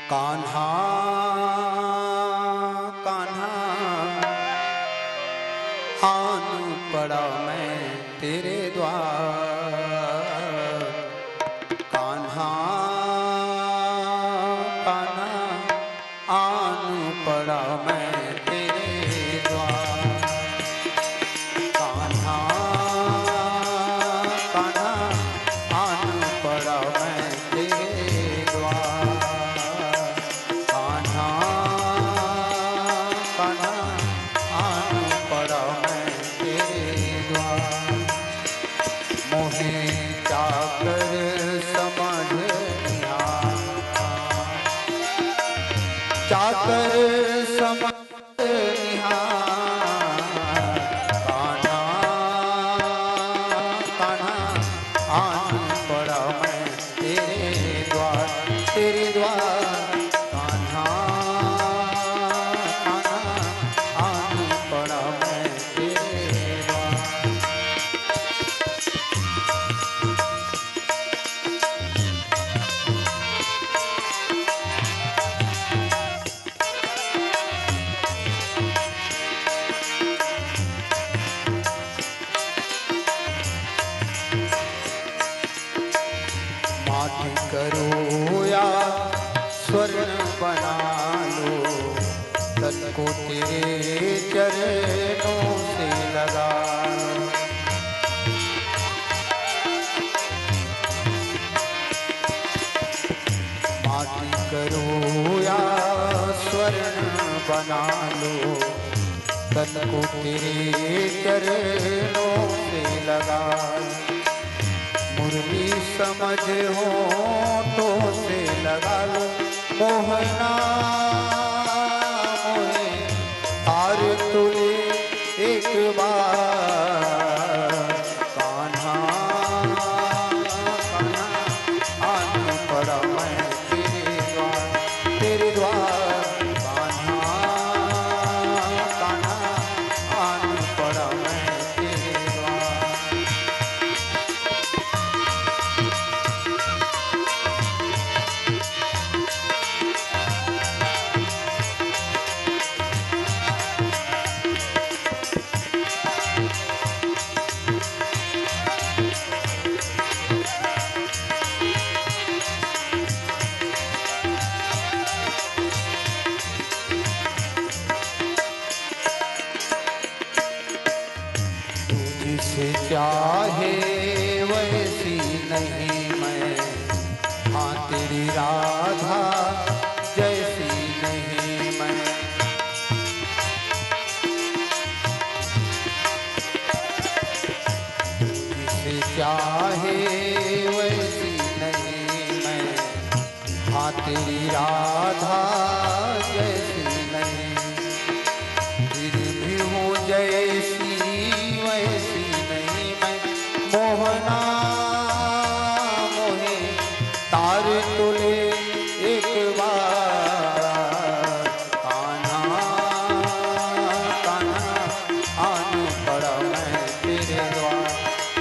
कान्हा कान्हा आन पड़ा मैं तेरे द्वार। कान्हा कान्हा आन पड़ा मैं तेरे द्वार। कान्हा कान्हा आन पड़ा मैं तेरे द्वार। कान्हा कान्हा आन पड़ा मैं तेरे द्वार। मोहे जाकर समझ निहार, जाकर समझ निहार। कान्हा कान्हा आन पड़ा मैं तेरे द्वार, तेरे द्वार। कान्हा कान्हा आन पड़ा मैं तेरे द्वार। माटी करो या स्वर्ण बना लो, तन को तेरे चरणों से लगा लो। माटी करो या स्वर्ण बना लो, तन को तेरे चरणों से लगा लो। मुरली समझ होठों से लगा लो, मोहना मोहे हार तुले एक बार। कान्हा कान्हा आन पड़ा मैं तेरे द्वार, तेरे द्वार। कान्हा कान्हा आन पड़ा मैं तेरे द्वार। जिसे चाहे वैसी नहीं मैं, हाँ तेरी राधा जैसी नहीं मैं। जिसे चाहे वैसी नहीं मैं, हाँ तेरी राधा जैसी नहीं। फिर भी हूँ जैसी वैसी नहीं मैं, मोहना मोहे तार तुले एक बार। कान्हा कान्हा आन पड़ा मैं तेरे द्वार,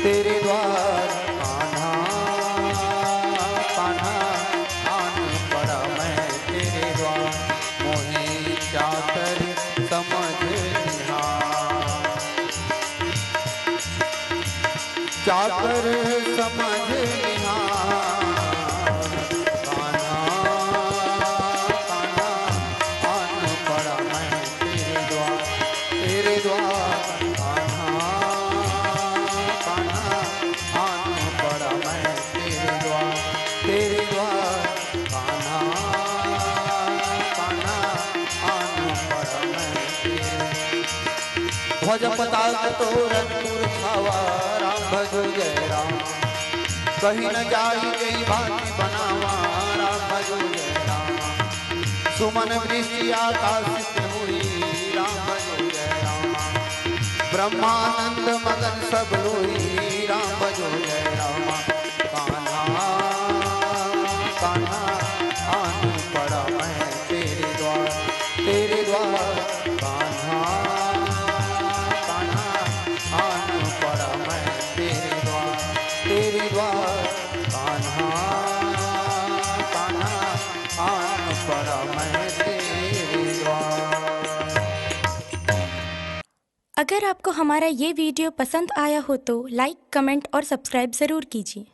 तेरे द्वार। कान्हा कान्हा आन पड़ा मैं तेरे द्वार। मोहे जाकर समझ निहार, जाकर समझ निहार। कान्हा कान्हा आन पड़ा मैं तेरे द्वार, तेरे द्वार। कान्हा कान्हा आन पड़ा मैं तेरे द्वार, तेरे द्वार। कान्हा कान्हा आन पड़ा मैं तेरे। ध्वज पताक तोरण पुर छावा, राम भजो जय राम। कहीं न जाई गई भांति बनावा, राम भजो जय राम। सुमन वृष्टि आकाशित हुई, राम भजो जय राम। ब्रह्मानंद मगन सब लोई, राम भजो जय राम। कान्हा कान्हा आन पड़ा मैं तेरे द्वार, तेरे द्वार। कान्हा कान्हा आन पड़ा मैं तेरे द्वार, तेरे द्वार। कान्हा कान्हा आन परम तेरे द्वार। अगर आपको हमारा ये वीडियो पसंद आया हो तो लाइक, कमेंट और सब्सक्राइब ज़रूर कीजिए।